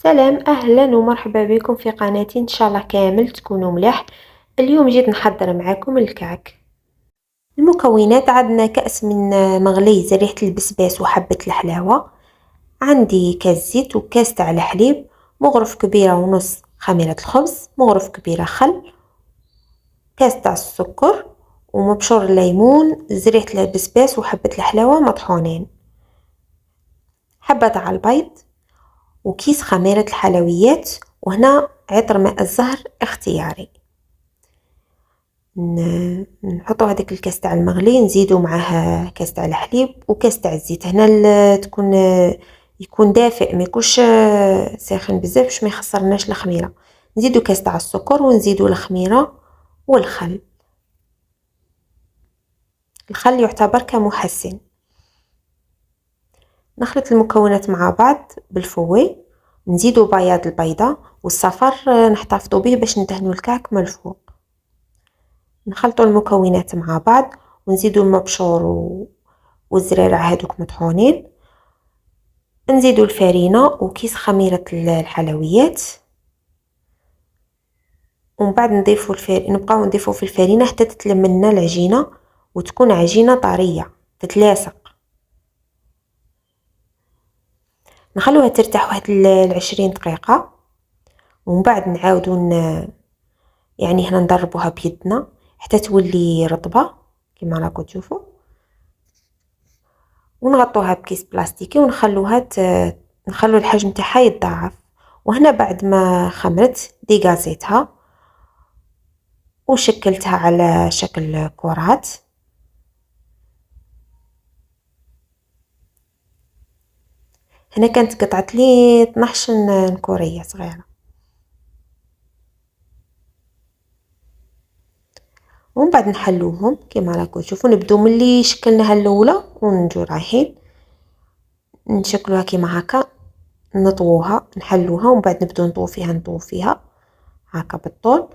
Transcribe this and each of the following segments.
سلام، أهلا ومرحبا بكم في قناتي. إن شاء الله كامل تكونوا ملاح. اليوم جيت نحضر معاكم الكعك. المكونات: عندنا كأس من مغلي ريحة البسباس وحبة الحلاوة، عندي كاس زيت وكاس تاع الحليب، مغرف كبيرة ونص خميرة الخبز، مغرف كبيرة خل، كاس تاع السكر، ومبشور الليمون، ريحة البسباس وحبة الحلاوة مطحونين، حبة تاع البيض، وكيس خميرة الحلويات، وهنا عطر ماء الزهر اختياري. نحطو هذاك الكاس تاع المغلي، نزيدو معاه كاس تاع الحليب وكاس تاع الزيت. هنا تكون يكون دافئ، ما يكونش ساخن بزاف باش ما يخسرناش الخميره. نزيدو كاس تاع السكر ونزيدو الخميره والخل. الخل يعتبر كمحسن. نخلط المكونات مع بعض بالفوي، نزيدو بياض البيضه والصفر نحتفظوا به باش ندهنوا الكعك من الفوق. نخلطوا المكونات مع بعض ونزيدوا المبشور والزريرة هادوك مطحونين، نزيدوا الفرينة وكيس خميرة الحلويات، ومن بعد نبقاو نضيفوا في الفرينة حتى تتلم لنا العجينة وتكون عجينة طرية تتلاصق. نخلوها ترتاح واحد 20 دقيقة، ومن بعد نعاودو يعني هنا نضربوها بيدنا حتى تولي رطبة كما راكم تشوفوا، ونغطوها بكيس بلاستيكي ونخلوها نخلو الحجم تاعها يتضاعف. وهنا بعد ما خمرت ديغازيتها وشكلتها على شكل كرات. هنا كانت قطعت لي 12 كورية صغيرة. ومن بعد نحلوهم كما راكم تشوفوا، نبدو من اللي شكلناها الاولى ونجو رايحين نشكلوها كيما هكا، نطووها نحلوها ومن بعد نبدو نطوو فيها هكا بالطول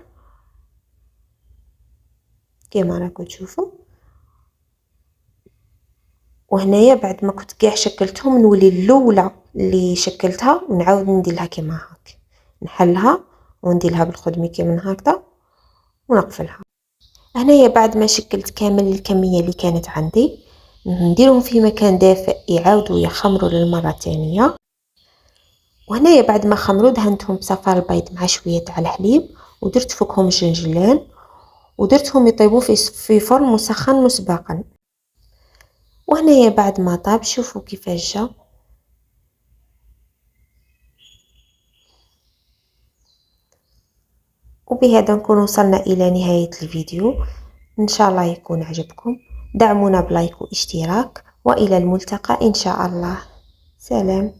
كيما راكم تشوفوا. وهنايا بعد ما كنت كاع شكلتهم نولي الاولى اللي شكلتها ونعاود نديرها كيما هكا، نحلها ونديرها بالخدمي كيما هكذا ونقفلها. هنايا بعد ما شكلت كامل الكميه اللي كانت عندي، نديرهم في مكان دافئ يعاودوا يخمروا للمره الثانيه. وهنايا بعد ما خمروا دهنتهم بصفار البيض مع شويه تاع الحليب، ودرت فوقهم جنجلان ودرتهم يطيبوا في فرن مسخن مسبقا. وهنايا بعد ما طاب شوفوا كيفاش جا. وبهذا نكون وصلنا الى نهاية الفيديو. ان شاء الله يكون عجبكم، دعمونا بلايك واشتراك، والى الملتقى ان شاء الله. سلام.